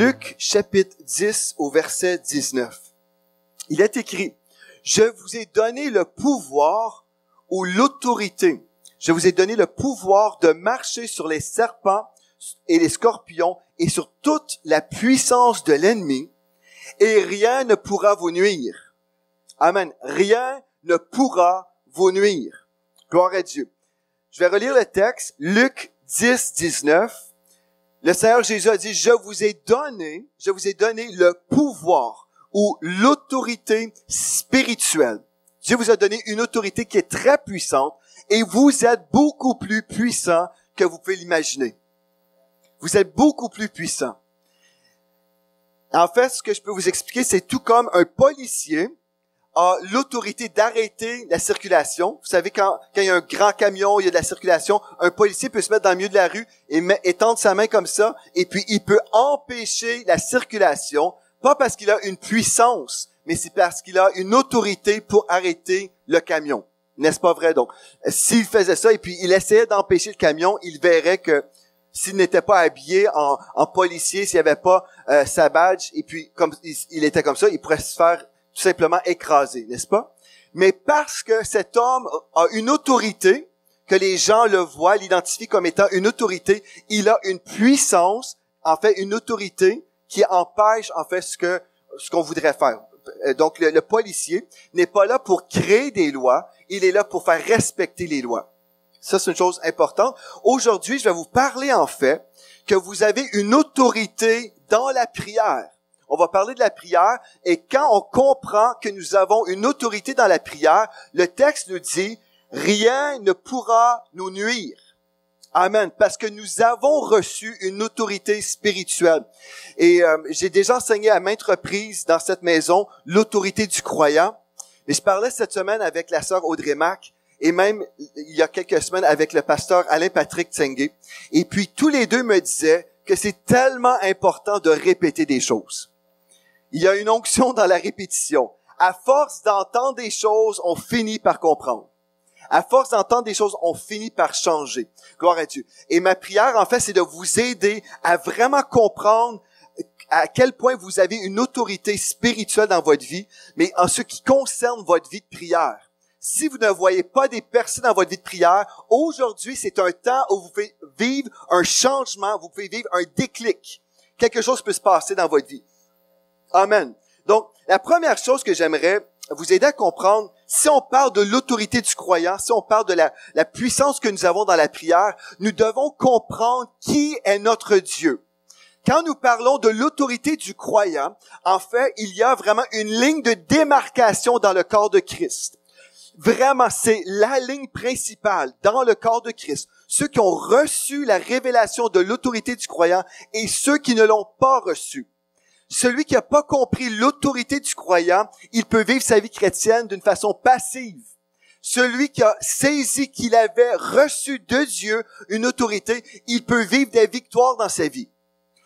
Luc chapitre 10 au verset 19. Il est écrit, « Je vous ai donné le pouvoir ou l'autorité. Je vous ai donné le pouvoir de marcher sur les serpents et les scorpions et sur toute la puissance de l'ennemi, et rien ne pourra vous nuire. » Amen. Rien ne pourra vous nuire. Gloire à Dieu. Je vais relire le texte, Luc 10, 19. Le Seigneur Jésus a dit, je vous ai donné le pouvoir ou l'autorité spirituelle. Dieu vous a donné une autorité qui est très puissante et vous êtes beaucoup plus puissant que vous pouvez l'imaginer. Vous êtes beaucoup plus puissant. En fait, ce que je peux vous expliquer, c'est tout comme un policier a l'autorité d'arrêter la circulation. Vous savez, quand il y a un grand camion, il y a de la circulation, un policier peut se mettre dans le milieu de la rue et tendre sa main comme ça, et puis il peut empêcher la circulation, pas parce qu'il a une puissance, mais c'est parce qu'il a une autorité pour arrêter le camion. N'est-ce pas vrai? Donc, s'il faisait ça et puis il essayait d'empêcher le camion, il verrait que s'il n'était pas habillé en policier, s'il n'y avait pas sa badge, et puis comme il était comme ça, il pourrait se faire tout simplement écraser, n'est-ce pas? Mais parce que cet homme a une autorité, que les gens le voient, l'identifient comme étant une autorité, il a une puissance, en fait une autorité qui empêche en fait ce qu'on voudrait faire. Donc le policier n'est pas là pour créer des lois, il est là pour faire respecter les lois. Ça, c'est une chose importante. Aujourd'hui, je vais vous parler en fait que vous avez une autorité dans la prière. On va parler de la prière et quand on comprend que nous avons une autorité dans la prière, le texte nous dit « Rien ne pourra nous nuire ». Amen. Parce que nous avons reçu une autorité spirituelle. Et j'ai déjà enseigné à maintes reprises dans cette maison l'autorité du croyant. Et je parlais cette semaine avec la sœur Audrey Mac et même il y a quelques semaines avec le pasteur Alain-Patrick Tsengue. Et puis tous les deux me disaient que c'est tellement important de répéter des choses. Il y a une onction dans la répétition. À force d'entendre des choses, on finit par comprendre. À force d'entendre des choses, on finit par changer. Gloire à Dieu. Et ma prière, en fait, c'est de vous aider à vraiment comprendre à quel point vous avez une autorité spirituelle dans votre vie, mais en ce qui concerne votre vie de prière. Si vous ne voyez pas des percées dans votre vie de prière, aujourd'hui, c'est un temps où vous pouvez vivre un changement, vous pouvez vivre un déclic. Quelque chose peut se passer dans votre vie. Amen. Donc, la première chose que j'aimerais vous aider à comprendre, si on parle de l'autorité du croyant, si on parle de la puissance que nous avons dans la prière, nous devons comprendre qui est notre Dieu. Quand nous parlons de l'autorité du croyant, en fait, il y a vraiment une ligne de démarcation dans le corps de Christ. Vraiment, c'est la ligne principale dans le corps de Christ. Ceux qui ont reçu la révélation de l'autorité du croyant et ceux qui ne l'ont pas reçu. Celui qui n'a pas compris l'autorité du croyant, il peut vivre sa vie chrétienne d'une façon passive. Celui qui a saisi qu'il avait reçu de Dieu une autorité, il peut vivre des victoires dans sa vie.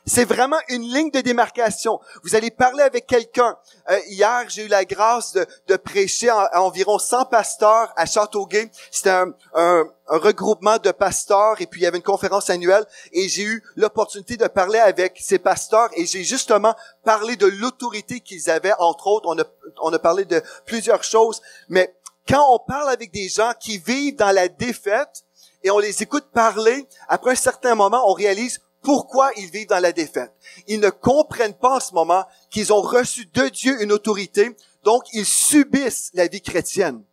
C'est vraiment une ligne de démarcation. Vous allez parler avec quelqu'un. Hier, j'ai eu la grâce de prêcher à environ 100 pasteurs à Châteauguay. C'était un regroupement de pasteurs et puis il y avait une conférence annuelle et j'ai eu l'opportunité de parler avec ces pasteurs et j'ai justement parlé de l'autorité qu'ils avaient. Entre autres, on a parlé de plusieurs choses. Mais quand on parle avec des gens qui vivent dans la défaite et on les écoute parler, après un certain moment, on réalise pourquoi ils vivent dans la défaite. Ils ne comprennent pas en ce moment qu'ils ont reçu de Dieu une autorité, donc ils subissent la vie chrétienne.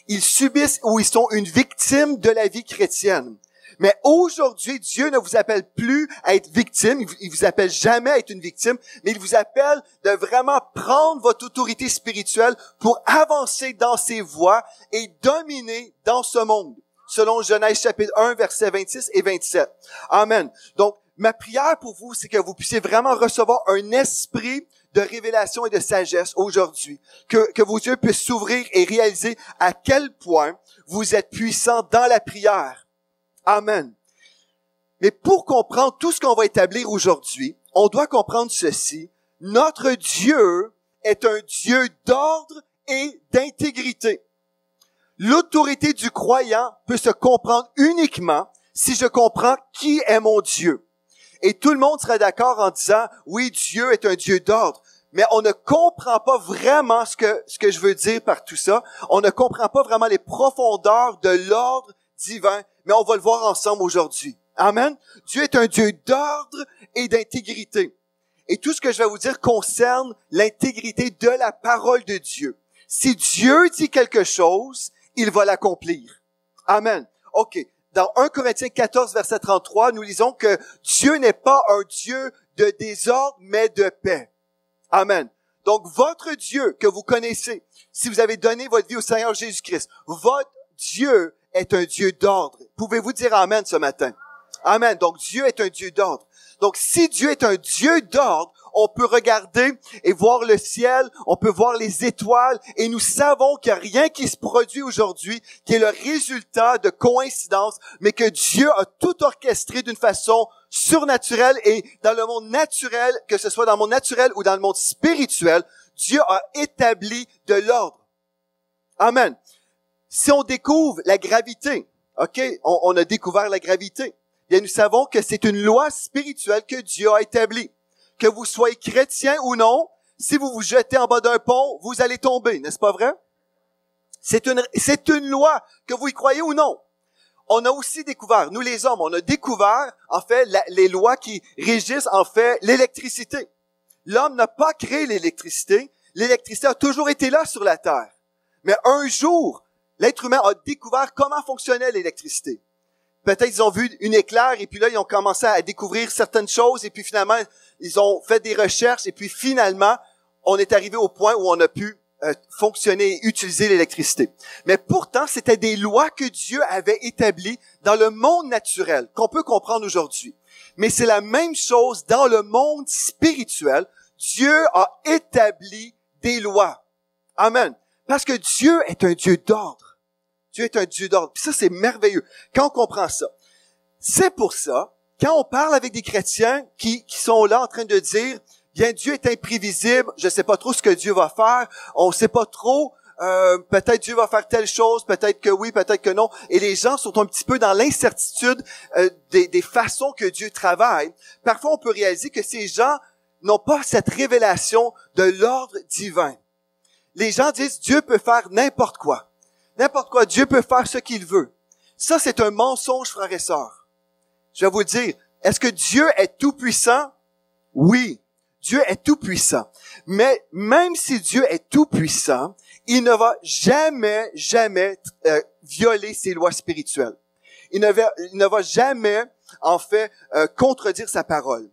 Ils subissent ou ils sont une victime de la vie chrétienne. Mais aujourd'hui, Dieu ne vous appelle plus à être victime, il vous appelle jamais à être une victime, mais il vous appelle de vraiment prendre votre autorité spirituelle pour avancer dans ses voies et dominer dans ce monde. Selon Genèse chapitre 1, versets 26 et 27. Amen. Donc, ma prière pour vous, c'est que vous puissiez vraiment recevoir un esprit de révélation et de sagesse aujourd'hui. Que vos yeux puissent s'ouvrir et réaliser à quel point vous êtes puissants dans la prière. Amen. Mais pour comprendre tout ce qu'on va établir aujourd'hui, on doit comprendre ceci. Notre Dieu est un Dieu d'ordre et d'intégrité. L'autorité du croyant peut se comprendre uniquement si je comprends qui est mon Dieu. Et tout le monde serait d'accord en disant, oui, Dieu est un Dieu d'ordre. Mais on ne comprend pas vraiment ce que je veux dire par tout ça. On ne comprend pas vraiment les profondeurs de l'ordre divin, mais on va le voir ensemble aujourd'hui. Amen. Dieu est un Dieu d'ordre et d'intégrité. Et tout ce que je vais vous dire concerne l'intégrité de la parole de Dieu. Si Dieu dit quelque chose, il va l'accomplir. Amen. OK. Dans 1 Corinthiens 14, verset 33, nous lisons que Dieu n'est pas un Dieu de désordre, mais de paix. Amen. Donc, votre Dieu que vous connaissez, si vous avez donné votre vie au Seigneur Jésus-Christ, votre Dieu est un Dieu d'ordre. Pouvez-vous dire Amen ce matin? Amen. Donc, Dieu est un Dieu d'ordre. Donc, si Dieu est un Dieu d'ordre, on peut regarder et voir le ciel, on peut voir les étoiles, et nous savons qu'il n'y a rien qui se produit aujourd'hui qui est le résultat de coïncidence, mais que Dieu a tout orchestré d'une façon surnaturelle, et dans le monde naturel, que ce soit dans le monde naturel ou dans le monde spirituel, Dieu a établi de l'ordre. Amen. Si on découvre la gravité, OK, on a découvert la gravité, bien nous savons que c'est une loi spirituelle que Dieu a établie. Que vous soyez chrétien ou non, si vous vous jetez en bas d'un pont, vous allez tomber, n'est-ce pas vrai? C'est une loi, que vous y croyez ou non. On a aussi découvert, nous les hommes, on a découvert, en fait, les lois qui régissent, en fait, l'électricité. L'homme n'a pas créé l'électricité. L'électricité a toujours été là sur la terre. Mais un jour, l'être humain a découvert comment fonctionnait l'électricité. Peut-être ils ont vu une éclair et puis là, ils ont commencé à découvrir certaines choses et puis finalement, ils ont fait des recherches et puis finalement, on est arrivé au point où on a pu fonctionner et utiliser l'électricité. Mais pourtant, c'était des lois que Dieu avait établies dans le monde naturel, qu'on peut comprendre aujourd'hui. Mais c'est la même chose dans le monde spirituel. Dieu a établi des lois. Amen. Parce que Dieu est un Dieu d'ordre. Dieu est un Dieu d'ordre. Puis ça, c'est merveilleux quand on comprend ça. C'est pour ça, quand on parle avec des chrétiens qui sont là en train de dire, bien, Dieu est imprévisible, je ne sais pas trop ce que Dieu va faire, on ne sait pas trop, peut-être Dieu va faire telle chose, peut-être que oui, peut-être que non. Et les gens sont un petit peu dans l'incertitude des façons que Dieu travaille. Parfois, on peut réaliser que ces gens n'ont pas cette révélation de l'ordre divin. Les gens disent, Dieu peut faire n'importe quoi. N'importe quoi, Dieu peut faire ce qu'il veut. Ça, c'est un mensonge, frères et sœurs. Je vais vous dire, est-ce que Dieu est tout-puissant? Oui, Dieu est tout-puissant. Mais même si Dieu est tout-puissant, il ne va jamais violer ses lois spirituelles. Il ne va jamais, en fait, contredire sa parole.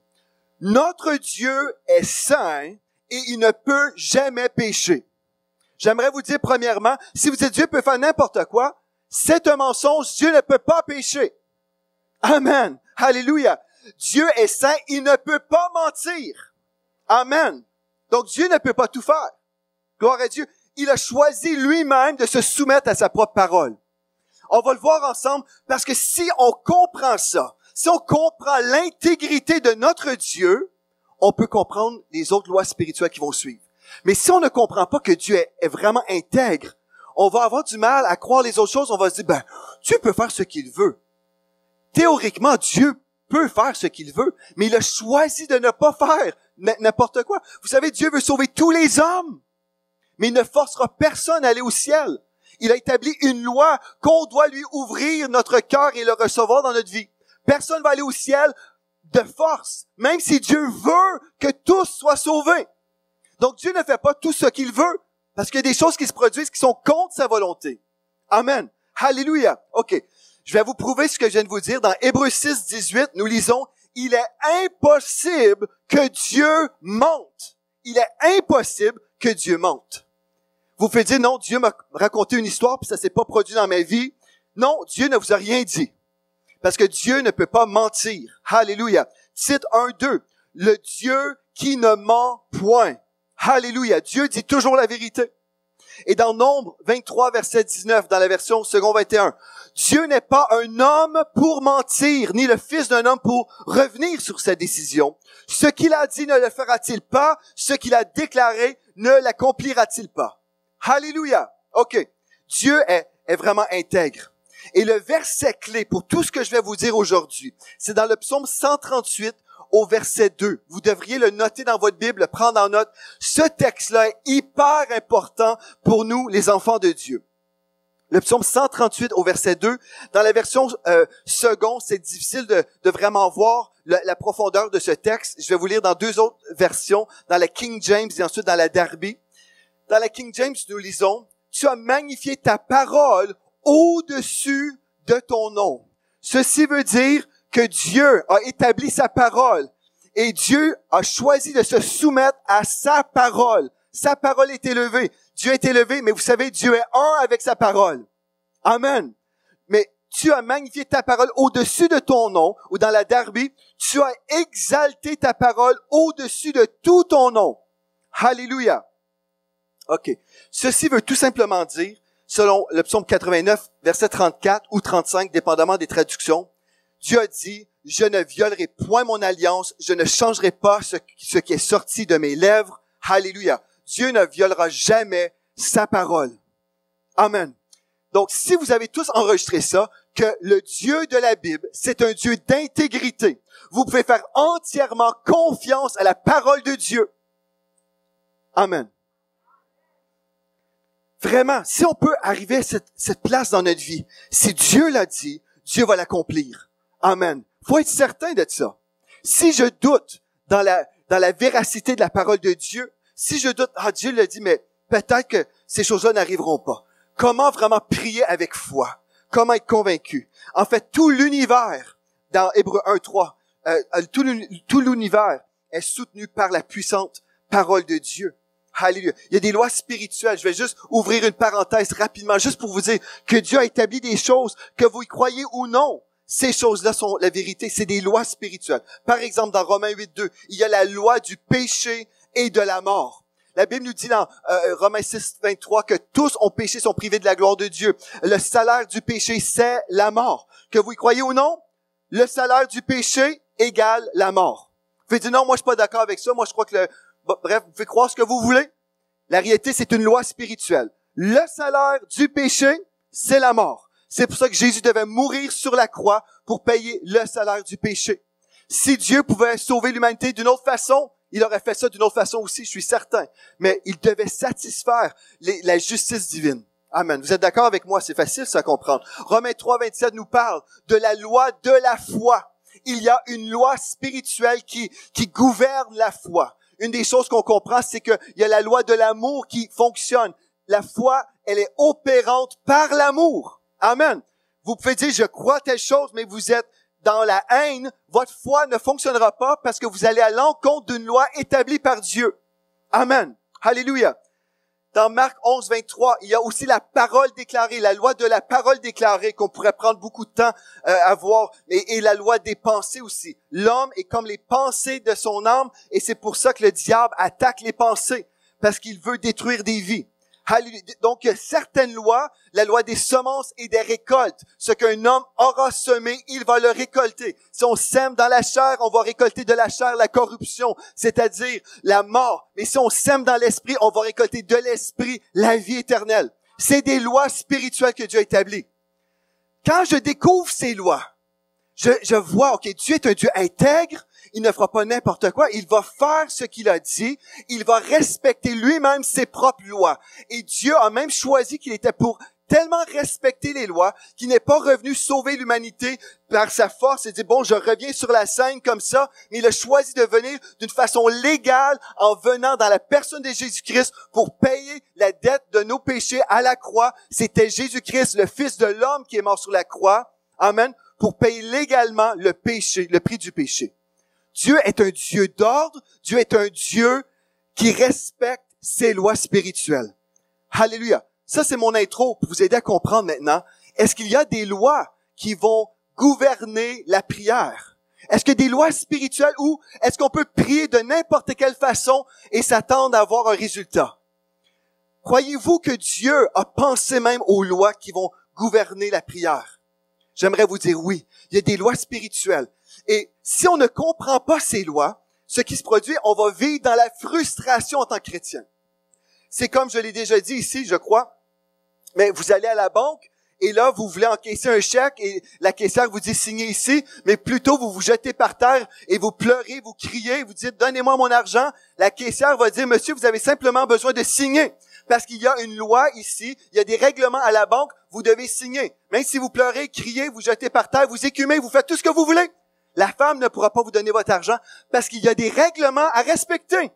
Notre Dieu est saint et il ne peut jamais pécher. J'aimerais vous dire, premièrement, si vous dites Dieu peut faire n'importe quoi, c'est un mensonge. Dieu ne peut pas pécher. Amen. Alléluia. Dieu est saint, il ne peut pas mentir. Amen. Donc Dieu ne peut pas tout faire. Gloire à Dieu. Il a choisi lui-même de se soumettre à sa propre parole. On va le voir ensemble parce que si on comprend ça, si on comprend l'intégrité de notre Dieu, on peut comprendre les autres lois spirituelles qui vont suivre. Mais si on ne comprend pas que Dieu est vraiment intègre, on va avoir du mal à croire les autres choses. On va se dire, Dieu peut faire ce qu'il veut. Théoriquement, Dieu peut faire ce qu'il veut, mais il a choisi de ne pas faire n'importe quoi. Vous savez, Dieu veut sauver tous les hommes, mais il ne forcera personne à aller au ciel. Il a établi une loi qu'on doit lui ouvrir notre cœur et le recevoir dans notre vie. Personne ne va aller au ciel de force, même si Dieu veut que tous soient sauvés. Donc Dieu ne fait pas tout ce qu'il veut, parce qu'il y a des choses qui se produisent qui sont contre sa volonté. Amen. Alléluia. OK. Je vais vous prouver ce que je viens de vous dire. Dans Hébreux 6, 18, nous lisons, « Il est impossible que Dieu mente. » Il est impossible que Dieu mente. Vous pouvez dire, non, Dieu m'a raconté une histoire, puis ça s'est pas produit dans ma vie. Non, Dieu ne vous a rien dit. Parce que Dieu ne peut pas mentir. Alléluia. Tite 1, 2. Le Dieu qui ne ment point. Alléluia. Dieu dit toujours la vérité. Et dans Nombre 23, verset 19, dans la version second 21, Dieu n'est pas un homme pour mentir, ni le fils d'un homme pour revenir sur sa décision. Ce qu'il a dit ne le fera-t-il pas? Ce qu'il a déclaré ne l'accomplira-t-il pas? Alléluia. OK. Dieu est vraiment intègre. Et le verset clé pour tout ce que je vais vous dire aujourd'hui, c'est dans le psaume 138, au verset 2. Vous devriez le noter dans votre Bible, le prendre en note. Ce texte-là est hyper important pour nous, les enfants de Dieu. Le psaume 138 au verset 2, dans la version seconde, c'est difficile de vraiment voir la profondeur de ce texte. Je vais vous lire dans deux autres versions, dans la King James et ensuite dans la Darby. Dans la King James, nous lisons, « Tu as magnifié ta parole au-dessus de ton nom. » Ceci veut dire que Dieu a établi sa parole et Dieu a choisi de se soumettre à sa parole. Sa parole est élevée. Dieu est élevé, mais vous savez, Dieu est un avec sa parole. Amen. Mais tu as magnifié ta parole au-dessus de ton nom, ou dans la Darby, tu as exalté ta parole au-dessus de tout ton nom. Alléluia. OK. Ceci veut tout simplement dire, selon le psaume 89, verset 34 ou 35, dépendamment des traductions, Dieu a dit, « Je ne violerai point mon alliance, je ne changerai pas ce qui est sorti de mes lèvres. » Alléluia. Dieu ne violera jamais sa parole. Amen. Donc, si vous avez tous enregistré ça, que le Dieu de la Bible, c'est un Dieu d'intégrité. Vous pouvez faire entièrement confiance à la parole de Dieu. Amen. Vraiment, si on peut arriver à cette place dans notre vie, si Dieu l'a dit, Dieu va l'accomplir. Amen. Faut être certain de ça. Si je doute dans la véracité de la parole de Dieu, si je doute, Dieu l'a dit, mais peut-être que ces choses-là n'arriveront pas. Comment vraiment prier avec foi? Comment être convaincu? En fait, tout l'univers, dans Hébreux 1:3, tout l'univers est soutenu par la puissante parole de Dieu. Alléluia. Il y a des lois spirituelles. Je vais juste ouvrir une parenthèse rapidement, juste pour vous dire que Dieu a établi des choses, que vous y croyez ou non. Ces choses-là sont la vérité. C'est des lois spirituelles. Par exemple, dans Romains 8:2, il y a la loi du péché et de la mort. La Bible nous dit dans Romains 6:23 que tous ont péché, sont privés de la gloire de Dieu. Le salaire du péché, c'est la mort. Que vous y croyez ou non, le salaire du péché égale la mort. Vous pouvez dire non, moi je suis pas d'accord avec ça. Moi je crois que bref, vous pouvez croire ce que vous voulez. La réalité, c'est une loi spirituelle. Le salaire du péché, c'est la mort. C'est pour ça que Jésus devait mourir sur la croix pour payer le salaire du péché. Si Dieu pouvait sauver l'humanité d'une autre façon, il aurait fait ça d'une autre façon aussi, je suis certain. Mais il devait satisfaire la justice divine. Amen. Vous êtes d'accord avec moi? C'est facile ça à comprendre. Romains 3:27 nous parle de la loi de la foi. Il y a une loi spirituelle qui gouverne la foi. Une des choses qu'on comprend, c'est qu'il y a la loi de l'amour qui fonctionne. La foi, elle est opérante par l'amour. Amen. Vous pouvez dire, je crois telle chose, mais vous êtes dans la haine. Votre foi ne fonctionnera pas parce que vous allez à l'encontre d'une loi établie par Dieu. Amen. Alléluia. Dans Marc 11:23, il y a aussi la parole déclarée, la loi de la parole déclarée qu'on pourrait prendre beaucoup de temps à voir, et la loi des pensées aussi. L'homme est comme les pensées de son âme, et c'est pour ça que le diable attaque les pensées, parce qu'il veut détruire des vies. Donc, il y a certaines lois, la loi des semences et des récoltes. Ce qu'un homme aura semé, il va le récolter. Si on sème dans la chair, on va récolter de la chair la corruption, c'est-à-dire la mort. Mais si on sème dans l'esprit, on va récolter de l'esprit la vie éternelle. C'est des lois spirituelles que Dieu a établies. Quand je découvre ces lois, je vois, OK, Dieu est un Dieu intègre, il ne fera pas n'importe quoi, il va faire ce qu'il a dit, il va respecter lui-même ses propres lois. Et Dieu a même choisi qu'il était pour tellement respecter les lois qu'il n'est pas revenu sauver l'humanité par sa force et dire, bon, je reviens sur la scène comme ça, mais il a choisi de venir d'une façon légale en venant dans la personne de Jésus-Christ pour payer la dette de nos péchés à la croix. C'était Jésus-Christ, le Fils de l'homme, qui est mort sur la croix. Amen. Pour payer légalement le péché, le prix du péché. Dieu est un Dieu d'ordre. Dieu est un Dieu qui respecte ses lois spirituelles. Alléluia. Ça, c'est mon intro pour vous aider à comprendre maintenant. Est-ce qu'il y a des lois qui vont gouverner la prière? Est-ce qu'il y a des lois spirituelles ou est-ce qu'on peut prier de n'importe quelle façon et s'attendre à avoir un résultat? Croyez-vous que Dieu a pensé même aux lois qui vont gouverner la prière? J'aimerais vous dire oui. Il y a des lois spirituelles. Et si on ne comprend pas ces lois, ce qui se produit, on va vivre dans la frustration en tant que chrétien. C'est comme je l'ai déjà dit ici, je crois, mais vous allez à la banque et là, vous voulez encaisser un chèque et la caissière vous dit signez ici, mais plutôt vous vous jetez par terre et vous pleurez, vous criez, vous dites donnez-moi mon argent. La caissière va dire monsieur, vous avez simplement besoin de signer parce qu'il y a une loi ici, il y a des règlements à la banque, vous devez signer. Même si vous pleurez, criez, vous jetez par terre, vous écumez, vous faites tout ce que vous voulez, la femme ne pourra pas vous donner votre argent parce qu'il y a des règlements à respecter.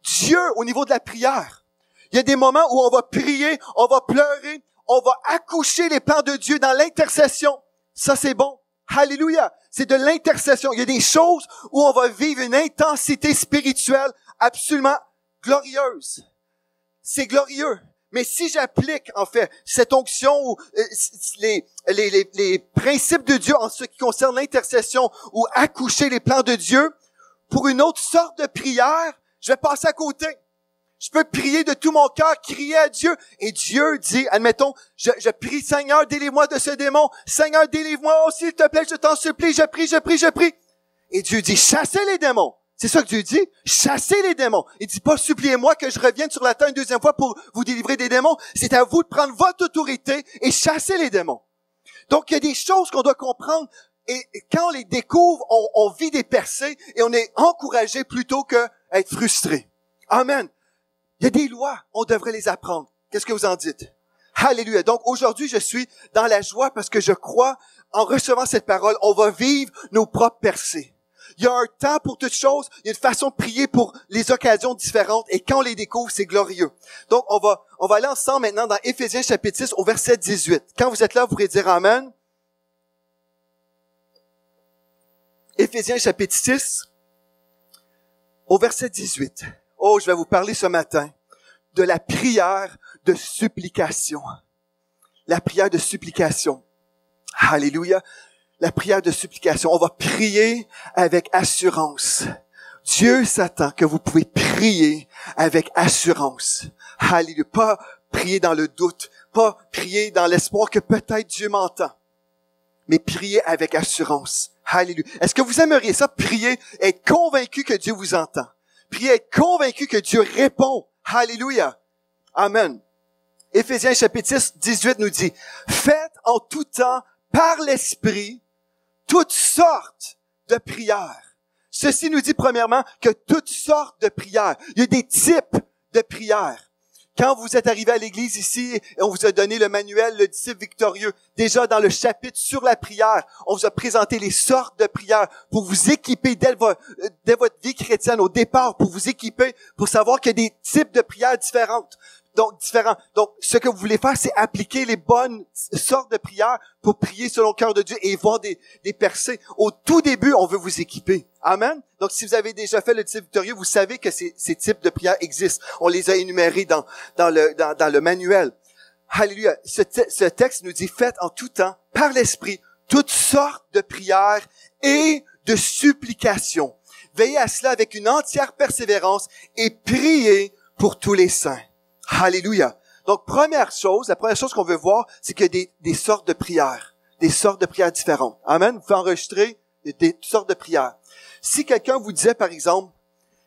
Dieu, au niveau de la prière, il y a des moments où on va prier, on va pleurer, on va accoucher les plans de Dieu dans l'intercession. Ça, c'est bon. Alléluia. C'est de l'intercession. Il y a des choses où on va vivre une intensité spirituelle absolument glorieuse. C'est glorieux. Mais si j'applique, en fait, cette onction ou les principes de Dieu en ce qui concerne l'intercession ou accoucher les plans de Dieu, pour une autre sorte de prière, je vais passer à côté. Je peux prier de tout mon cœur, crier à Dieu. Et Dieu dit, admettons, je prie, Seigneur, délivre-moi de ce démon. Seigneur, délivre-moi, oh, s'il te plaît, je t'en supplie, je prie. Et Dieu dit, chassez les démons. C'est ça que Dieu dit, chassez les démons. Il dit pas, suppliez-moi que je revienne sur la terre une deuxième fois pour vous délivrer des démons. C'est à vous de prendre votre autorité et chasser les démons. Donc, il y a des choses qu'on doit comprendre. Et quand on les découvre, on vit des percées et on est encouragé plutôt que être frustré. Amen. Il y a des lois, on devrait les apprendre. Qu'est-ce que vous en dites? Alléluia. Donc aujourd'hui, je suis dans la joie parce que je crois, en recevant cette parole, on va vivre nos propres percées. Il y a un temps pour toutes choses, il y a une façon de prier pour les occasions différentes et quand on les découvre, c'est glorieux. Donc on va aller ensemble maintenant dans Éphésiens chapitre 6 au verset 18. Quand vous êtes là, vous pourrez dire Amen. Éphésiens chapitre 6 au verset 18. Oh, je vais vous parler ce matin de la prière de supplication. La prière de supplication. Alléluia. La prière de supplication. On va prier avec assurance. Dieu s'attend que vous pouvez prier avec assurance. Alléluia. Pas prier dans le doute. Pas prier dans l'espoir que peut-être Dieu m'entend. Mais prier avec assurance. Alléluia. Est-ce que vous aimeriez ça, prier, être convaincu que Dieu vous entend? Priez, être convaincu que Dieu répond. Alléluia. Amen. Éphésiens chapitre 6, 18 nous dit, faites en tout temps, par l'Esprit, toutes sortes de prières. Ceci nous dit premièrement que toutes sortes de prières. Il y a des types de prières. Quand vous êtes arrivé à l'église ici, et on vous a donné le manuel, le disciple victorieux, déjà dans le chapitre sur la prière, on vous a présenté les sortes de prières pour vous équiper dès votre vie chrétienne au départ, pour vous équiper, pour savoir qu'il y a des types de prières différentes. Donc, ce que vous voulez faire, c'est appliquer les bonnes sortes de prières pour prier selon le cœur de Dieu et voir des percées. Au tout début, on veut vous équiper. Amen. Donc, si vous avez déjà fait le disciple victorieux, vous savez que ces types de prières existent. On les a énumérés dans le manuel. Alléluia. Ce texte nous dit, faites en tout temps, par l'Esprit, toutes sortes de prières et de supplications. Veillez à cela avec une entière persévérance et priez pour tous les saints. Alléluia. Donc, la première chose qu'on veut voir, c'est qu'il y a des sortes de prières. Des sortes de prières différentes. Amen. Vous pouvez enregistrer des sortes de prières. Si quelqu'un vous disait, par exemple,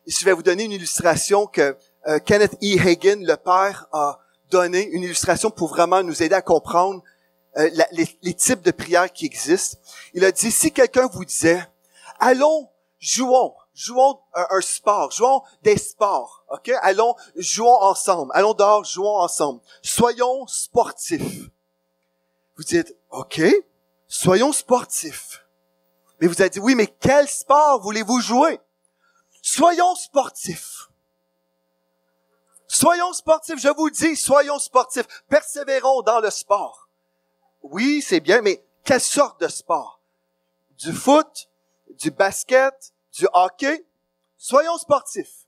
je vais vous donner une illustration que Kenneth E. Hagin, le père, a donné, une illustration pour vraiment nous aider à comprendre les types de prières qui existent. Il a dit, si quelqu'un vous disait, allons, jouons un sport, jouons des sports, ok? Jouons ensemble, allons dehors, jouons ensemble. Soyons sportifs. Vous dites, ok, soyons sportifs. Mais vous avez dit, oui, mais quel sport voulez-vous jouer? Soyons sportifs. Soyons sportifs, je vous dis, soyons sportifs. Persévérons dans le sport. Oui, c'est bien, mais quelle sorte de sport? Du foot, du basket, du hockey? Soyons sportifs.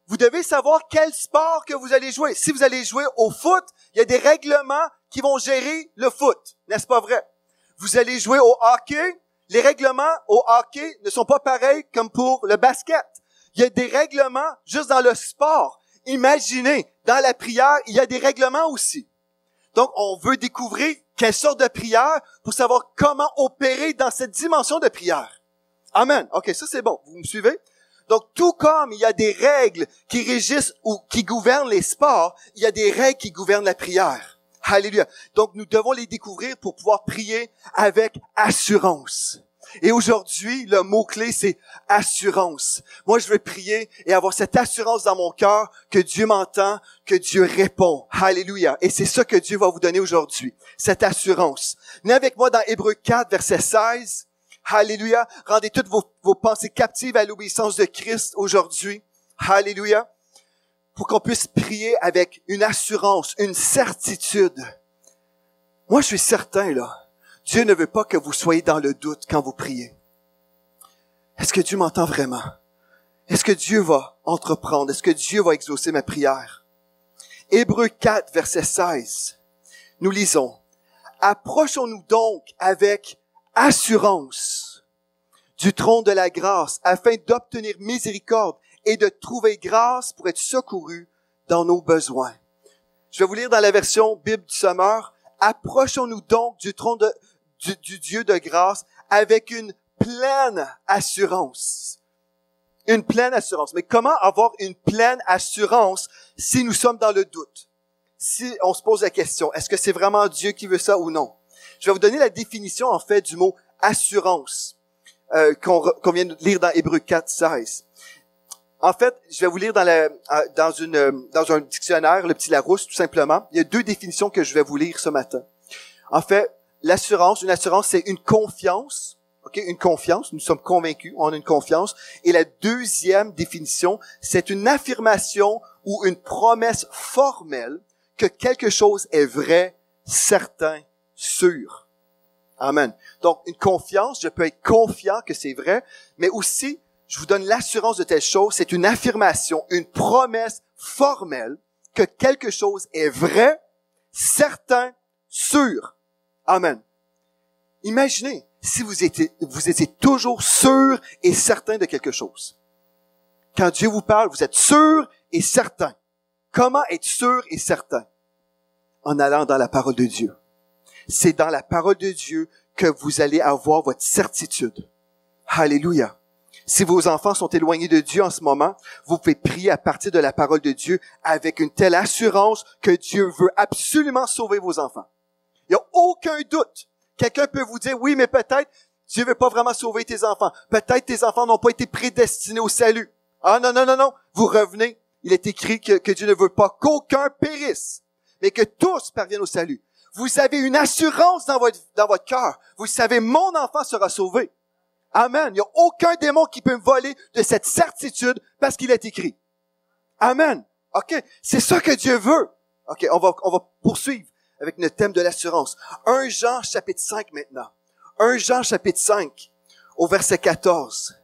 Vous devez savoir quel sport que vous allez jouer. Si vous allez jouer au foot, il y a des règlements qui vont gérer le foot. N'est-ce pas vrai? Vous allez jouer au hockey, les règlements au hockey ne sont pas pareils comme pour le basket. Il y a des règlements juste dans le sport. Imaginez, dans la prière, il y a des règlements aussi. Donc, on veut découvrir quelle sorte de prière pour savoir comment opérer dans cette dimension de prière. Amen. OK, ça c'est bon. Vous me suivez? Donc, tout comme il y a des règles qui régissent ou qui gouvernent les sports, il y a des règles qui gouvernent la prière. Alléluia. Donc, nous devons les découvrir pour pouvoir prier avec assurance. Et aujourd'hui, le mot-clé, c'est assurance. Moi, je veux prier et avoir cette assurance dans mon cœur que Dieu m'entend, que Dieu répond. Alléluia. Et c'est ça que Dieu va vous donner aujourd'hui, cette assurance. Venez avec moi dans Hébreux 4, verset 16. Alléluia. Rendez toutes vos pensées captives à l'obéissance de Christ aujourd'hui. Alléluia. Pour qu'on puisse prier avec une assurance, une certitude. Moi, je suis certain, là. Dieu ne veut pas que vous soyez dans le doute quand vous priez. Est-ce que Dieu m'entend vraiment? Est-ce que Dieu va entreprendre? Est-ce que Dieu va exaucer ma prière? Hébreux 4, verset 16. Nous lisons. Approchons-nous donc avec assurance du trône de la grâce afin d'obtenir miséricorde et de trouver grâce pour être secourus dans nos besoins. Je vais vous lire dans la version Bible du Sommeur. Approchons-nous donc du trône du Dieu de grâce avec une pleine assurance. Une pleine assurance. Mais comment avoir une pleine assurance si nous sommes dans le doute? Si on se pose la question, est-ce que c'est vraiment Dieu qui veut ça ou non? Je vais vous donner la définition, en fait, du mot assurance qu'on vient de lire dans Hébreux 4, 16. En fait, je vais vous lire dans un dictionnaire, le petit Larousse, tout simplement. Il y a 2 définitions que je vais vous lire ce matin. En fait, une assurance, c'est une confiance. OK, une confiance. Nous sommes convaincus, on a une confiance. Et la deuxième définition, c'est une affirmation ou une promesse formelle que quelque chose est vrai, certain, sûr. Amen. Donc, une confiance, je peux être confiant que c'est vrai, mais aussi, je vous donne l'assurance de telle chose, c'est une affirmation, une promesse formelle que quelque chose est vrai, certain, sûr. Amen. Imaginez si vous étiez toujours sûr et certain de quelque chose. Quand Dieu vous parle, vous êtes sûr et certain. Comment être sûr et certain? En allant dans la parole de Dieu. C'est dans la parole de Dieu que vous allez avoir votre certitude. Alléluia. Si vos enfants sont éloignés de Dieu en ce moment, vous pouvez prier à partir de la parole de Dieu avec une telle assurance que Dieu veut absolument sauver vos enfants. Il n'y a aucun doute. Quelqu'un peut vous dire, oui, mais peut-être Dieu veut pas vraiment sauver tes enfants. Peut-être tes enfants n'ont pas été prédestinés au salut. Ah non, non, non, non. Vous revenez. Il est écrit que Dieu ne veut pas qu'aucun périsse, mais que tous parviennent au salut. Vous avez une assurance dans votre cœur. Vous savez, mon enfant sera sauvé. Amen. Il n'y a aucun démon qui peut me voler de cette certitude parce qu'il est écrit. Amen. OK. C'est ça que Dieu veut. OK. On va poursuivre avec le thème de l'assurance. 1 Jean chapitre 5 maintenant. 1 Jean chapitre 5 au verset 14.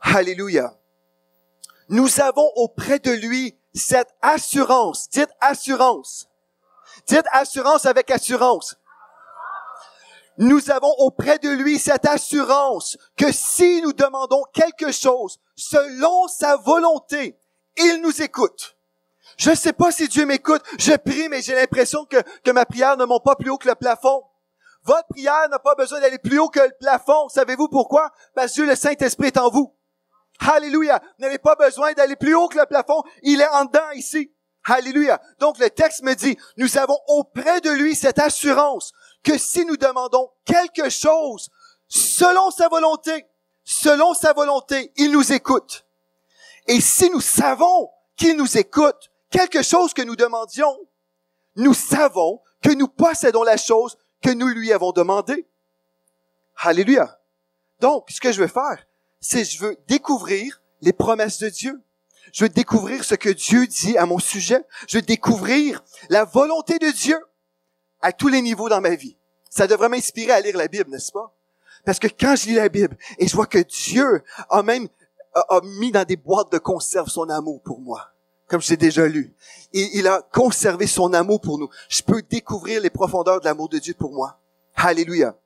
Alléluia. Nous avons auprès de lui cette assurance. Dites assurance. Dites assurance avec assurance. Nous avons auprès de lui cette assurance que si nous demandons quelque chose selon sa volonté, il nous écoute. Je ne sais pas si Dieu m'écoute. Je prie, mais j'ai l'impression que ma prière ne monte pas plus haut que le plafond. Votre prière n'a pas besoin d'aller plus haut que le plafond. Savez-vous pourquoi? Parce que Dieu, le Saint-Esprit, est en vous. Alléluia. Vous n'avez pas besoin d'aller plus haut que le plafond. Il est en dedans ici. Alléluia. Donc, le texte me dit, nous avons auprès de lui cette assurance que si nous demandons quelque chose selon sa volonté, il nous écoute. Et si nous savons qu'il nous écoute, quelque chose que nous demandions, nous savons que nous possédons la chose que nous lui avons demandée. Alléluia. Donc, ce que je veux faire, c'est je veux découvrir les promesses de Dieu. Je veux découvrir ce que Dieu dit à mon sujet. Je veux découvrir la volonté de Dieu à tous les niveaux dans ma vie. Ça devrait m'inspirer à lire la Bible, n'est-ce pas? Parce que quand je lis la Bible et je vois que Dieu a mis dans des boîtes de conserve son amour pour moi, comme je l'ai déjà lu, et il a conservé son amour pour nous, je peux découvrir les profondeurs de l'amour de Dieu pour moi. Alléluia.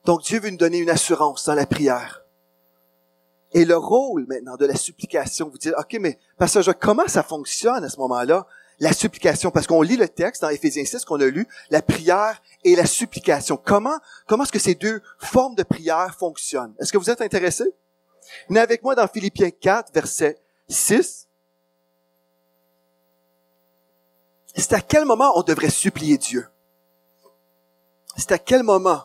Donc Dieu veut nous donner une assurance dans la prière. Et le rôle maintenant de la supplication, vous dites, OK, mais pasteur, comment ça fonctionne à ce moment-là? La supplication, parce qu'on lit le texte dans Éphésiens 6 qu'on a lu, la prière et la supplication. Comment est-ce que ces deux formes de prière fonctionnent? Est-ce que vous êtes intéressés? Venez avec moi dans Philippiens 4, verset 6. c'est à quel moment on devrait supplier Dieu? C'est à quel moment?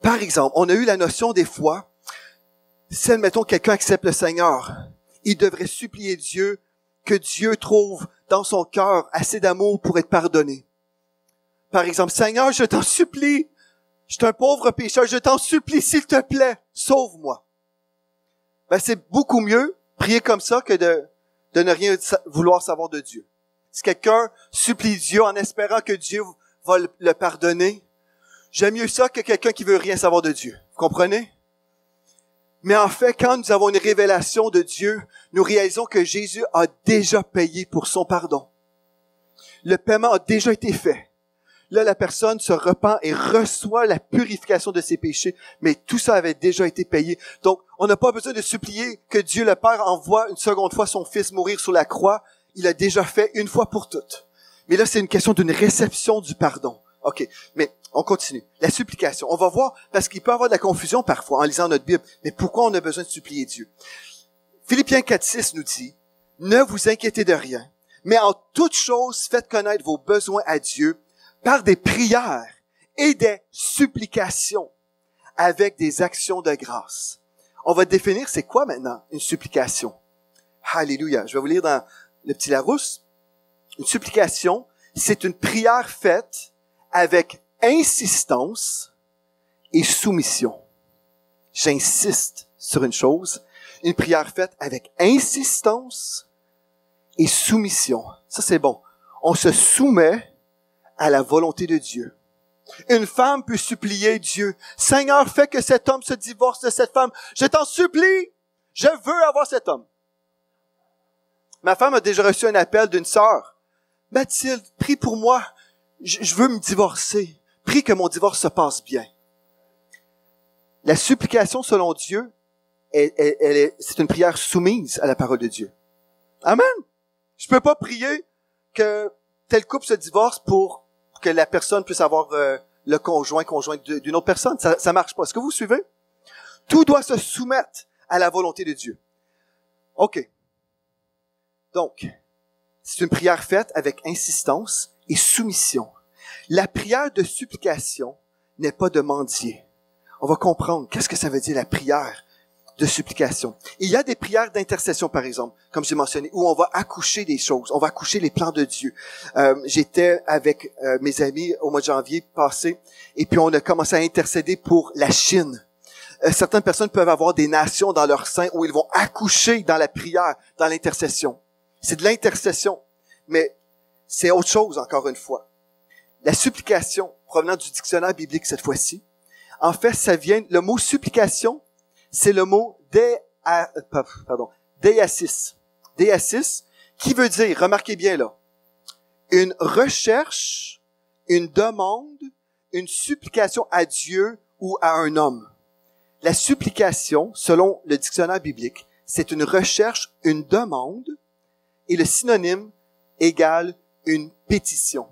Par exemple, on a eu la notion des fois, si, admettons, quelqu'un accepte le Seigneur, il devrait supplier Dieu que Dieu trouve dans son cœur assez d'amour pour être pardonné. Par exemple, Seigneur, je t'en supplie, je suis un pauvre pécheur, je t'en supplie, s'il te plaît, sauve-moi. Ben, c'est beaucoup mieux prier comme ça que de ne rien vouloir savoir de Dieu. Si quelqu'un supplie Dieu en espérant que Dieu va le pardonner, j'aime mieux ça que quelqu'un qui veut rien savoir de Dieu. Vous comprenez? Mais en fait, quand nous avons une révélation de Dieu, nous réalisons que Jésus a déjà payé pour son pardon. Le paiement a déjà été fait. Là, la personne se repent et reçoit la purification de ses péchés, mais tout ça avait déjà été payé. Donc, on n'a pas besoin de supplier que Dieu le Père envoie une seconde fois son Fils mourir sur la croix. Il a déjà fait une fois pour toutes. Mais là, c'est une question d'une réception du pardon. OK, mais on continue. La supplication. On va voir, parce qu'il peut y avoir de la confusion parfois en lisant notre Bible, mais pourquoi on a besoin de supplier Dieu? Philippiens 4:6 nous dit, « Ne vous inquiétez de rien, mais en toute chose, faites connaître vos besoins à Dieu par des prières et des supplications avec des actions de grâce. » On va définir c'est quoi maintenant une supplication. Alléluia. Je vais vous lire dans le petit Larousse. Une supplication, c'est une prière faite avec insistance et soumission. J'insiste sur une chose. Une prière faite avec insistance et soumission. Ça, c'est bon. On se soumet à la volonté de Dieu. Une femme peut supplier Dieu. Seigneur, fais que cet homme se divorce de cette femme. Je t'en supplie. Je veux avoir cet homme. Ma femme a déjà reçu un appel d'une sœur. Mathilde, prie pour moi. Je veux me divorcer. Prie que mon divorce se passe bien. La supplication selon Dieu, c'est une prière soumise à la parole de Dieu. Amen. Je peux pas prier que tel couple se divorce pour que la personne puisse avoir le conjoint d'une autre personne. Ça marche pas. Est-ce que vous suivez? Tout doit se soumettre à la volonté de Dieu. OK. Donc, c'est une prière faite avec insistance et soumission. La prière de supplication n'est pas de mendier. On va comprendre qu'est-ce que ça veut dire la prière de supplication. Il y a des prières d'intercession, par exemple, comme j'ai mentionné, où on va accoucher des choses, on va accoucher les plans de Dieu. J'étais avec mes amis au mois de janvier passé, et puis on a commencé à intercéder pour la Chine. Certaines personnes peuvent avoir des nations dans leur sein où ils vont accoucher dans la prière, dans l'intercession. C'est de l'intercession, mais c'est autre chose, encore une fois. La supplication, provenant du dictionnaire biblique cette fois-ci, en fait, ça vient, le mot supplication, c'est le mot deiasis. Deiasis, qui veut dire, remarquez bien là, une recherche, une demande, une supplication à Dieu ou à un homme. La supplication, selon le dictionnaire biblique, c'est une recherche, une demande, et le synonyme égale une pétition.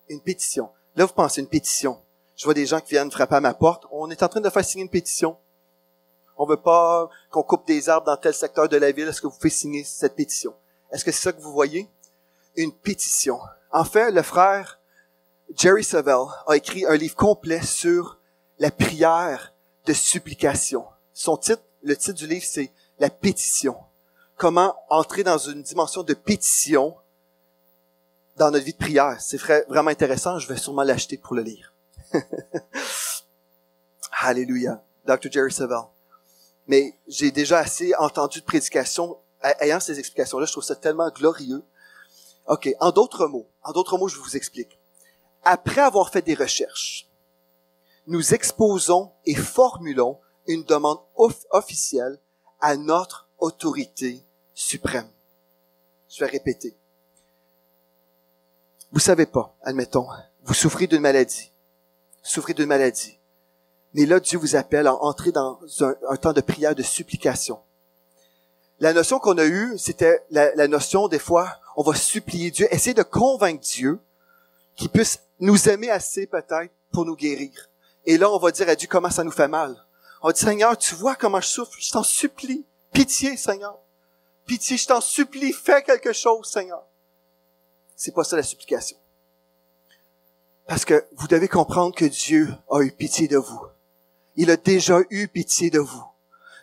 Une pétition. Là, vous pensez une pétition. Je vois des gens qui viennent frapper à ma porte. On est en train de faire signer une pétition. On veut pas qu'on coupe des arbres dans tel secteur de la ville. Est-ce que vous pouvez signer cette pétition? Est-ce que c'est ça que vous voyez? Une pétition. En fait, le frère Jerry Savelle a écrit un livre complet sur la prière de supplication. Le titre du livre, c'est La pétition. Comment entrer dans une dimension de pétition dans notre vie de prière. C'est vraiment intéressant. Je vais sûrement l'acheter pour le lire. Alléluia. Dr. Jerry Savelle. Mais j'ai déjà assez entendu de prédications ayant ces explications-là. Je trouve ça tellement glorieux. OK. En d'autres mots, je vous explique. Après avoir fait des recherches, nous exposons et formulons une demande officielle à notre autorité suprême. Je vais répéter. Vous savez pas, admettons, vous souffrez d'une maladie. Mais là, Dieu vous appelle à entrer dans un temps de prière, de supplication. La notion qu'on a eue, c'était la notion, des fois, on va supplier Dieu, essayer de convaincre Dieu qu'il puisse nous aimer assez, peut-être, pour nous guérir. Et là, on va dire à Dieu comment ça nous fait mal. On va dire, Seigneur, tu vois comment je souffre, je t'en supplie. Pitié, Seigneur. Pitié, je t'en supplie, fais quelque chose, Seigneur. c'est pas ça la supplication. Parce que vous devez comprendre que Dieu a eu pitié de vous. Il a déjà eu pitié de vous.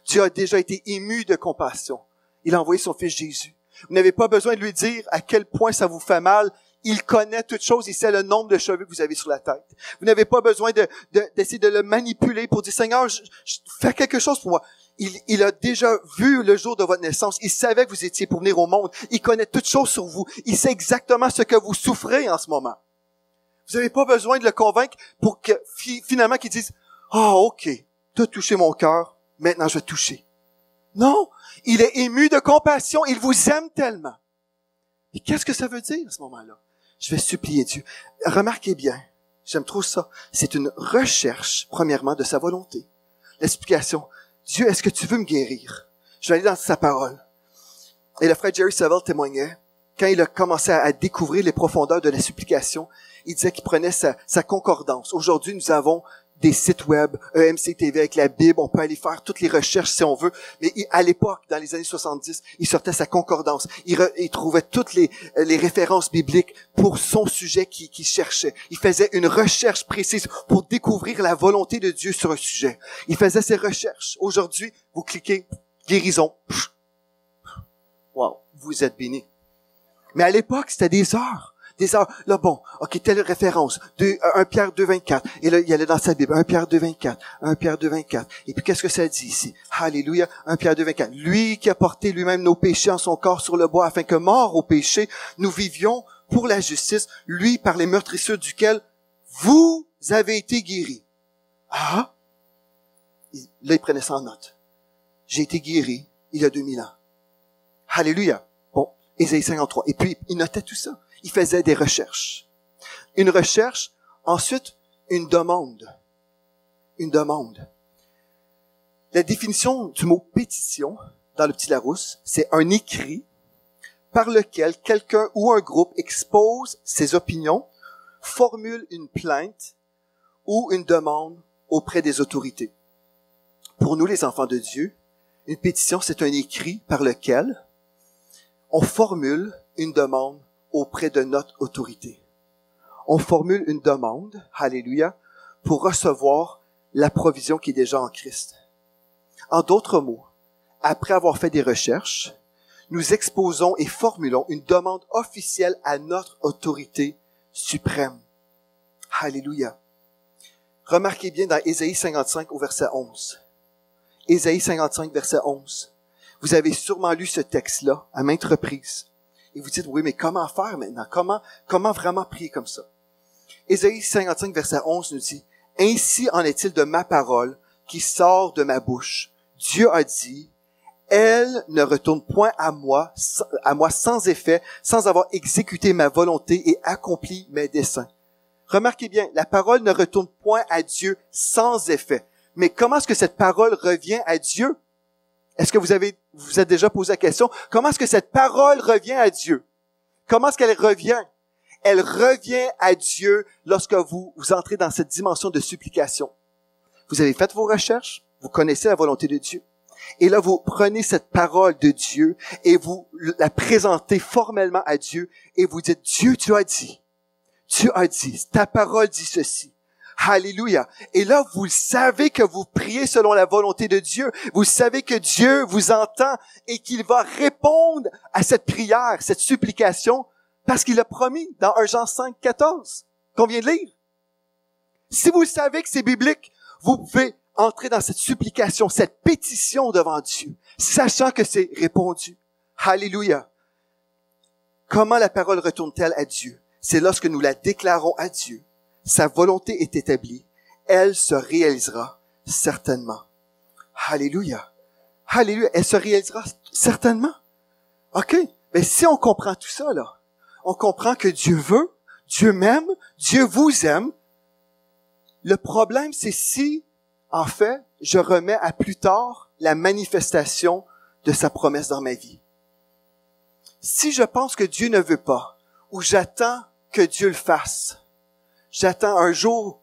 Dieu a déjà été ému de compassion. Il a envoyé son Fils Jésus. Vous n'avez pas besoin de lui dire à quel point ça vous fait mal. Il connaît toutes choses. Il sait le nombre de cheveux que vous avez sur la tête. Vous n'avez pas besoin d'essayer de le manipuler pour dire, Seigneur, fais quelque chose pour moi. Il a déjà vu le jour de votre naissance. Il savait que vous étiez pour venir au monde. Il connaît toutes choses sur vous. Il sait exactement ce que vous souffrez en ce moment. Vous n'avez pas besoin de le convaincre pour que finalement qu'il dise, OK, tu as touché mon cœur, maintenant je vais te toucher. Non, il est ému de compassion, il vous aime tellement. Et qu'est-ce que ça veut dire à ce moment-là? Je vais supplier Dieu. Remarquez bien, j'aime trop ça, c'est une recherche, premièrement, de sa volonté. L'explication, Dieu, est-ce que tu veux me guérir? Je vais aller dans sa parole. Et le frère Jerry Savelle témoignait, quand il a commencé à découvrir les profondeurs de la supplication, il disait qu'il prenait sa concordance. Aujourd'hui, nous avons des sites web, EMC TV avec la Bible, on peut aller faire toutes les recherches si on veut. Mais à l'époque, dans les années 70, il sortait sa concordance. Il trouvait toutes les références bibliques pour son sujet qu'il cherchait. Il faisait une recherche précise pour découvrir la volonté de Dieu sur un sujet. Il faisait ses recherches. Aujourd'hui, vous cliquez guérison. Wow, vous êtes bénis. Mais à l'époque, c'était des heures. Des heures. Là, bon, OK, telle référence. 1 Pierre 2, 24. Et là, il allait dans sa Bible. 1 Pierre 2, 24. 1 Pierre 2, 24. Et puis, qu'est-ce que ça dit ici? Alléluia. 1 Pierre 2, 24. Lui qui a porté lui-même nos péchés en son corps sur le bois, afin que, mort au péché, nous vivions pour la justice, lui par les meurtrissures duquel vous avez été guéris. Ah! Là, il prenait ça en note. J'ai été guéri il y a 2000 ans. Alléluia. Bon, Ésaïe 53. Et puis, il notait tout ça. Il faisait des recherches. Une recherche, ensuite, une demande. Une demande. La définition du mot pétition, dans le Petit Larousse, c'est un écrit par lequel quelqu'un ou un groupe expose ses opinions, formule une plainte ou une demande auprès des autorités. Pour nous, les enfants de Dieu, une pétition, c'est un écrit par lequel on formule une demande auprès de notre autorité. On formule une demande, alléluia, pour recevoir la provision qui est déjà en Christ. En d'autres mots, après avoir fait des recherches, nous exposons et formulons une demande officielle à notre autorité suprême. Alléluia. Remarquez bien dans Ésaïe 55 au verset 11. Ésaïe 55, verset 11. Vous avez sûrement lu ce texte-là à maintes reprises. Et vous dites, oui, mais comment faire maintenant? Comment vraiment prier comme ça? Ésaïe 55, verset 11 nous dit, « Ainsi en est-il de ma parole qui sort de ma bouche. Dieu a dit, elle ne retourne point à moi sans effet, sans avoir exécuté ma volonté et accompli mes desseins. » Remarquez bien, la parole ne retourne point à Dieu sans effet. Mais comment est-ce que cette parole revient à Dieu? Est-ce que vous êtes déjà posé la question? Comment est-ce que cette parole revient à Dieu? Comment est-ce qu'elle revient? Elle revient à Dieu lorsque vous entrez dans cette dimension de supplication. Vous avez fait vos recherches, vous connaissez la volonté de Dieu. Et là, vous prenez cette parole de Dieu et vous la présentez formellement à Dieu et vous dites, Dieu, tu as dit, ta parole dit ceci. Alléluia. Et là, vous savez que vous priez selon la volonté de Dieu. Vous savez que Dieu vous entend et qu'il va répondre à cette prière, cette supplication, parce qu'il a promis dans 1 Jean 5, 14, qu'on vient de lire. Si vous savez que c'est biblique, vous pouvez entrer dans cette supplication, cette pétition devant Dieu, sachant que c'est répondu. Alléluia. Comment la parole retourne-t-elle à Dieu? C'est lorsque nous la déclarons à Dieu. Sa volonté est établie. Elle se réalisera certainement. Alléluia. Alléluia. Elle se réalisera certainement. OK. Mais si on comprend tout ça, là, on comprend que Dieu veut, Dieu m'aime, Dieu vous aime. Le problème, c'est si, en fait, je remets à plus tard la manifestation de sa promesse dans ma vie. Si je pense que Dieu ne veut pas, ou j'attends que Dieu le fasse, j'attends un jour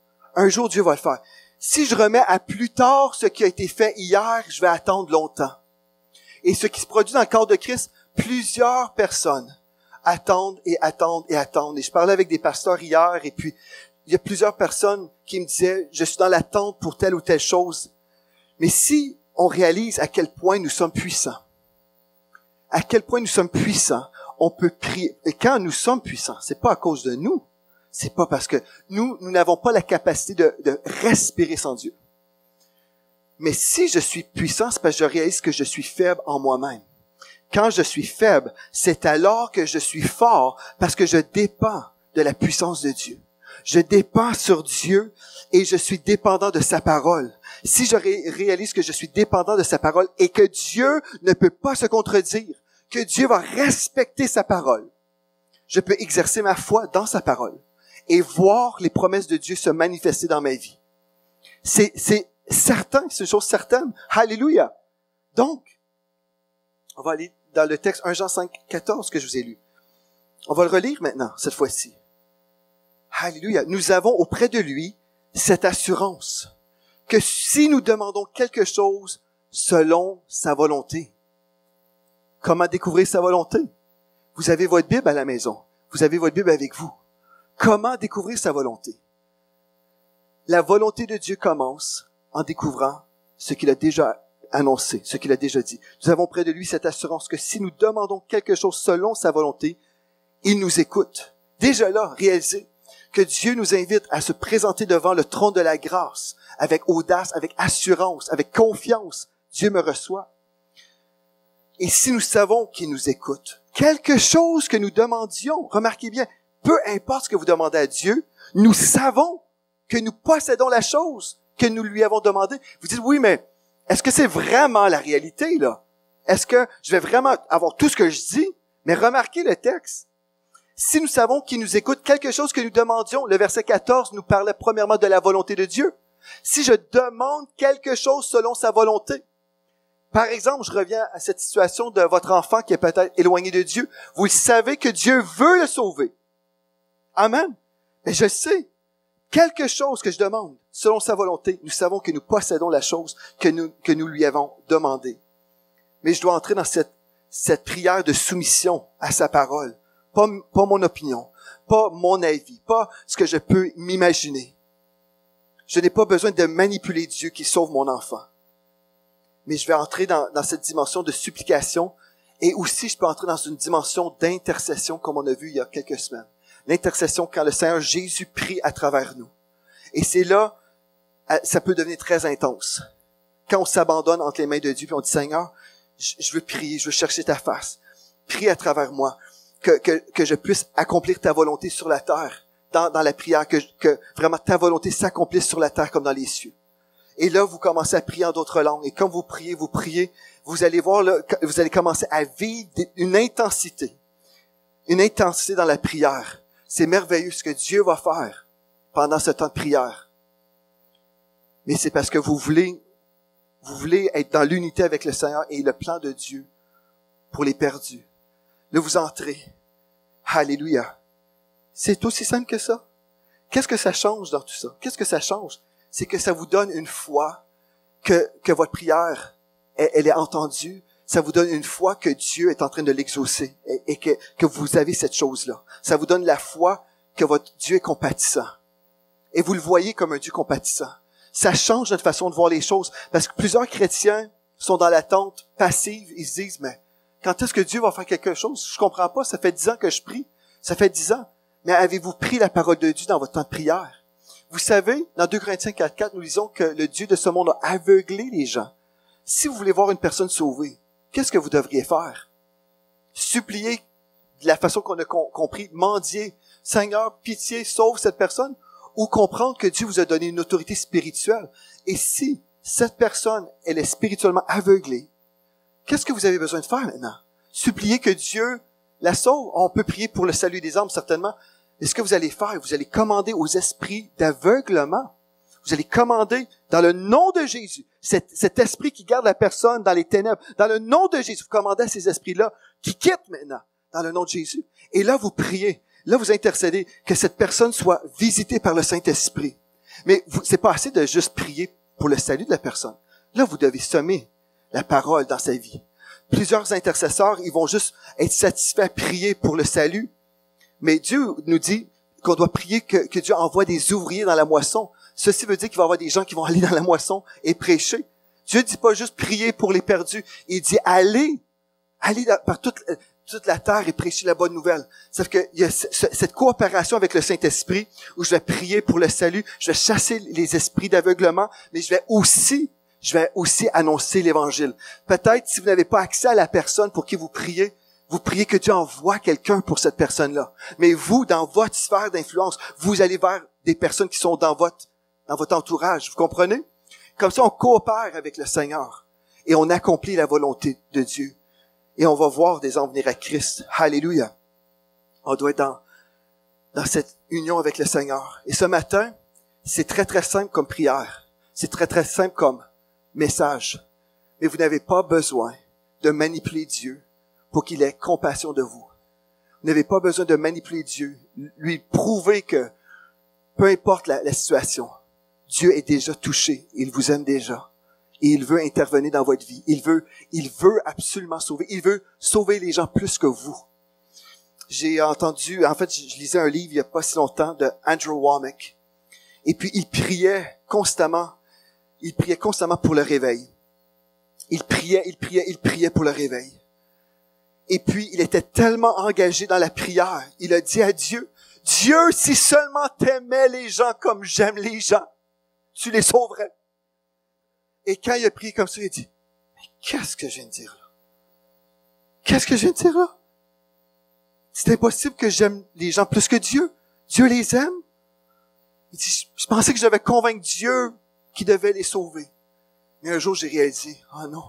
Dieu va le faire. Si je remets à plus tard ce qui a été fait hier, je vais attendre longtemps. Et ce qui se produit dans le corps de Christ, plusieurs personnes attendre et attendre et attendre. Et je parlais avec des pasteurs hier, et puis il y a plusieurs personnes qui me disaient, je suis dans l'attente pour telle ou telle chose. Mais si on réalise à quel point nous sommes puissants, à quel point nous sommes puissants, on peut prier. Et quand nous sommes puissants, c'est pas à cause de nous. C'est pas parce que nous n'avons pas la capacité de respirer sans Dieu. Mais si je suis puissant, c'est parce que je réalise que je suis faible en moi-même. Quand je suis faible, c'est alors que je suis fort parce que je dépends de la puissance de Dieu. Je dépends sur Dieu et je suis dépendant de sa parole. Si je réalise que je suis dépendant de sa parole et que Dieu ne peut pas se contredire, que Dieu va respecter sa parole, je peux exercer ma foi dans sa parole et voir les promesses de Dieu se manifester dans ma vie. C'est certain, c'est une chose certaine. Alléluia. Donc, on va aller dans le texte 1 Jean 5, 14 que je vous ai lu. On va le relire maintenant, cette fois-ci. Alléluia. Nous avons auprès de lui cette assurance que si nous demandons quelque chose selon sa volonté. Comment découvrir sa volonté? Vous avez votre Bible à la maison. Vous avez votre Bible avec vous. Comment découvrir sa volonté? La volonté de Dieu commence en découvrant ce qu'il a déjà annoncé, ce qu'il a déjà dit. Nous avons près de lui cette assurance que si nous demandons quelque chose selon sa volonté, il nous écoute. Déjà là, réalisez que Dieu nous invite à se présenter devant le trône de la grâce avec audace, avec assurance, avec confiance. Dieu me reçoit. Et si nous savons qu'il nous écoute, quelque chose que nous demandions, remarquez bien, peu importe ce que vous demandez à Dieu, nous savons que nous possédons la chose que nous lui avons demandé. Vous dites, oui, mais est-ce que c'est vraiment la réalité, là? Est-ce que je vais vraiment avoir tout ce que je dis? Mais remarquez le texte. Si nous savons qu'il nous écoute, quelque chose que nous demandions, le verset 14 nous parlait premièrement de la volonté de Dieu. Si je demande quelque chose selon sa volonté, par exemple, je reviens à cette situation de votre enfant qui est peut-être éloigné de Dieu. Vous savez que Dieu veut le sauver. Amen. Mais je sais, quelque chose que je demande selon sa volonté, nous savons que nous possédons la chose que nous lui avons demandée. Mais je dois entrer dans cette prière de soumission à sa parole. Pas mon opinion, pas mon avis, pas ce que je peux m'imaginer. Je n'ai pas besoin de manipuler Dieu qui sauve mon enfant. Mais je vais entrer dans cette dimension de supplication et aussi je peux entrer dans une dimension d'intercession comme on a vu il y a quelques semaines. L'intercession quand le Seigneur Jésus prie à travers nous. Et c'est là, ça peut devenir très intense. Quand on s'abandonne entre les mains de Dieu puis on dit Seigneur, je veux prier, je veux chercher ta face. Prie à travers moi. Que je puisse accomplir ta volonté sur la terre, dans la prière, que vraiment ta volonté s'accomplisse sur la terre comme dans les cieux. Et là, vous commencez à prier en d'autres langues. Et comme vous priez, vous allez voir, là, vous allez commencer à vivre une intensité dans la prière. C'est merveilleux ce que Dieu va faire pendant ce temps de prière. Mais c'est parce que vous voulez être dans l'unité avec le Seigneur et le plan de Dieu pour les perdus. Là, vous entrez. Alléluia. C'est aussi simple que ça. Qu'est-ce que ça change dans tout ça? Qu'est-ce que ça change? C'est que ça vous donne une foi que votre prière, elle est entendue. Ça vous donne une foi que Dieu est en train de l'exaucer et que vous avez cette chose-là. Ça vous donne la foi que votre Dieu est compatissant. Et vous le voyez comme un Dieu compatissant. Ça change notre façon de voir les choses parce que plusieurs chrétiens sont dans l'attente passive. Ils se disent, mais quand est-ce que Dieu va faire quelque chose? Je comprends pas. Ça fait 10 ans que je prie. Ça fait 10 ans. Mais avez-vous pris la parole de Dieu dans votre temps de prière? Vous savez, dans 2 Corinthiens 4.4, nous lisons que le Dieu de ce monde a aveuglé les gens. Si vous voulez voir une personne sauvée, qu'est-ce que vous devriez faire? Supplier de la façon qu'on a compris, mendier. Seigneur, pitié, sauve cette personne. Ou comprendre que Dieu vous a donné une autorité spirituelle. Et si cette personne, elle est spirituellement aveuglée, qu'est-ce que vous avez besoin de faire maintenant? Supplier que Dieu la sauve. On peut prier pour le salut des âmes, certainement. Mais ce que vous allez faire, vous allez commander aux esprits d'aveuglement. Vous allez commander dans le nom de Jésus, cet esprit qui garde la personne dans les ténèbres, dans le nom de Jésus, vous commandez à ces esprits-là qui quittent maintenant, dans le nom de Jésus. Et là, vous priez, là, vous intercédez que cette personne soit visitée par le Saint-Esprit. Mais c'est pas assez de juste prier pour le salut de la personne. Là, vous devez semer la parole dans sa vie. plusieurs intercesseurs, ils vont juste être satisfaits à prier pour le salut. Mais Dieu nous dit qu'on doit prier que Dieu envoie des ouvriers dans la moisson. Ceci veut dire qu'il va y avoir des gens qui vont aller dans la moisson et prêcher. Dieu dit pas juste prier pour les perdus. Il dit allez par toute la terre et prêcher la bonne nouvelle. Sauf qu'il y a cette coopération avec le Saint-Esprit où je vais prier pour le salut, je vais chasser les esprits d'aveuglement, mais je vais aussi annoncer l'Évangile. Peut-être si vous n'avez pas accès à la personne pour qui vous priez que Dieu envoie quelqu'un pour cette personne-là. Mais vous, dans votre sphère d'influence, vous allez vers des personnes qui sont dans votre entourage. Vous comprenez? Comme ça, on coopère avec le Seigneur et on accomplit la volonté de Dieu. Et on va voir des hommes venir à Christ. Alléluia. On doit être dans cette union avec le Seigneur. Et ce matin, c'est très, très simple comme prière. C'est très, très simple comme message. Mais vous n'avez pas besoin de manipuler Dieu pour qu'il ait compassion de vous. Vous n'avez pas besoin de manipuler Dieu, lui prouver que peu importe la situation, Dieu est déjà touché. Il vous aime déjà. Et il veut intervenir dans votre vie. Il veut absolument sauver. Il veut sauver les gens plus que vous. J'ai entendu, en fait, je lisais un livre il y a pas si longtemps de Andrew Wommack. Et puis, il priait constamment pour le réveil. Il priait pour le réveil. Et puis, il était tellement engagé dans la prière. Il a dit à Dieu, Dieu, si seulement t'aimais les gens comme j'aime les gens, tu les sauverais. Et quand il a prié comme ça, il a dit, mais qu'est-ce que je viens de dire là? Qu'est-ce que je viens de dire là? C'est impossible que j'aime les gens plus que Dieu. Dieu les aime. Il dit, je pensais que j'avais convaincu Dieu qu'il devait les sauver. Mais un jour, j'ai réalisé, oh non,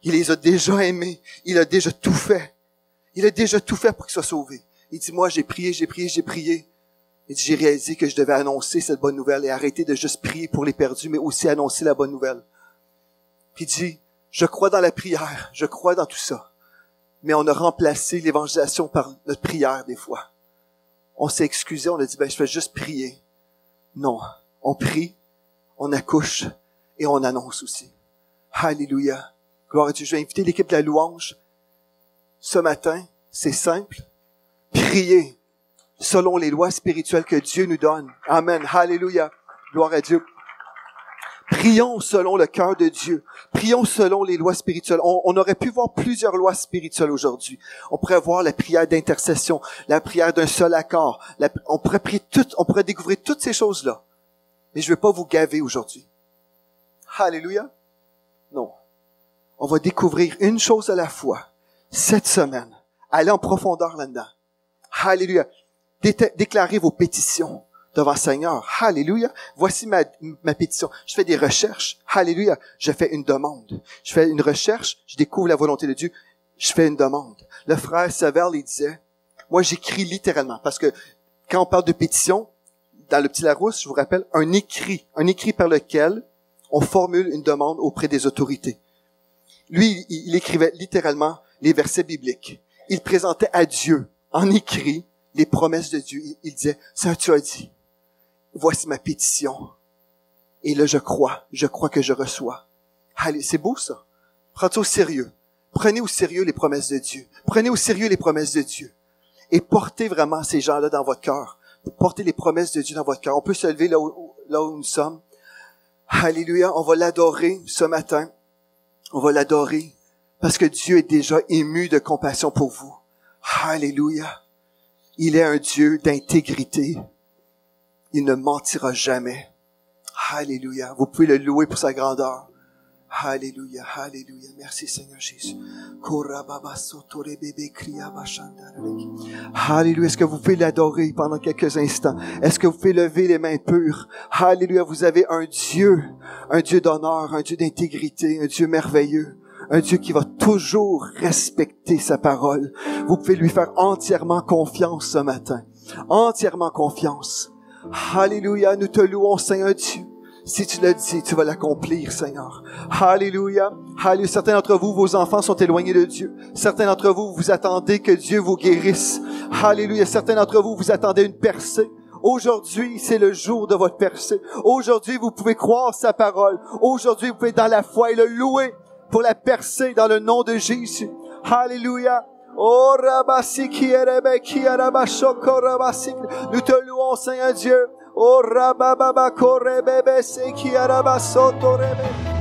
il les a déjà aimés. Il a déjà tout fait. Il a déjà tout fait pour qu'ils soient sauvés. Il dit, moi, j'ai prié. Il dit, j'ai réalisé que je devais annoncer cette bonne nouvelle et arrêter de juste prier pour les perdus, mais aussi annoncer la bonne nouvelle. Puis il dit, je crois dans la prière, je crois dans tout ça. Mais on a remplacé l'évangélisation par notre prière des fois. On s'est excusé, on a dit, je vais juste prier. Non, on prie, on accouche et on annonce aussi. Alléluia. Gloire à Dieu. Je vais inviter l'équipe de la louange. Ce matin, c'est simple. Priez selon les lois spirituelles que Dieu nous donne. Amen. Alléluia. Gloire à Dieu. Prions selon le cœur de Dieu. Prions selon les lois spirituelles. On aurait pu voir plusieurs lois spirituelles aujourd'hui. On pourrait voir la prière d'intercession, la prière d'un seul accord. On pourrait découvrir toutes ces choses-là. Mais je ne vais pas vous gaver aujourd'hui. Alléluia. Non. On va découvrir une chose à la fois. Cette semaine. Allez en profondeur là-dedans. Alléluia. Déclarez vos pétitions devant le Seigneur. Alléluia. Voici ma pétition. Je fais des recherches. Alléluia. Je fais une demande. Je fais une recherche. Je découvre la volonté de Dieu. Je fais une demande. Le frère Severl, il disait, moi j'écris littéralement. Parce que quand on parle de pétition, dans le petit Larousse, je vous rappelle, un écrit par lequel on formule une demande auprès des autorités. Lui, il écrivait littéralement les versets bibliques. Il présentait à Dieu, en écrit, les promesses de Dieu. Il disait, ça tu as dit. Voici ma pétition. Et là, je crois que je reçois. Allez, c'est beau ça. Prenez ça au sérieux. Prenez au sérieux les promesses de Dieu. Prenez au sérieux les promesses de Dieu. Et portez vraiment ces gens-là dans votre cœur. Portez les promesses de Dieu dans votre cœur. On peut se lever là où nous sommes. Alléluia. On va l'adorer ce matin. On va l'adorer parce que Dieu est déjà ému de compassion pour vous. Alléluia. Il est un Dieu d'intégrité. Il ne mentira jamais. Alléluia. Vous pouvez le louer pour sa grandeur. Alléluia, alléluia. Merci Seigneur Jésus. Alléluia. Est-ce que vous pouvez l'adorer pendant quelques instants? Est-ce que vous pouvez lever les mains pures? Alléluia. Vous avez un Dieu d'honneur, un Dieu d'intégrité, un Dieu merveilleux. Un Dieu qui va toujours respecter sa parole. Vous pouvez lui faire entièrement confiance ce matin. Entièrement confiance. Alléluia, nous te louons, Seigneur Dieu. Si tu l'as dit, tu vas l'accomplir, Seigneur. Alléluia. Alléluia. Certains d'entre vous, vos enfants sont éloignés de Dieu. Certains d'entre vous, vous attendez que Dieu vous guérisse. Alléluia. Certains d'entre vous, vous attendez une percée. Aujourd'hui, c'est le jour de votre percée. Aujourd'hui, vous pouvez croire sa parole. Aujourd'hui, vous pouvez dans la foi et le louer pour la percée dans le nom de Jésus. Alléluia. Oh, rabasiki erebe ki arabashoko rabasik. Nous te louons, Seigneur Dieu. Oh, rabababa korebebe seki arabasoto rebe.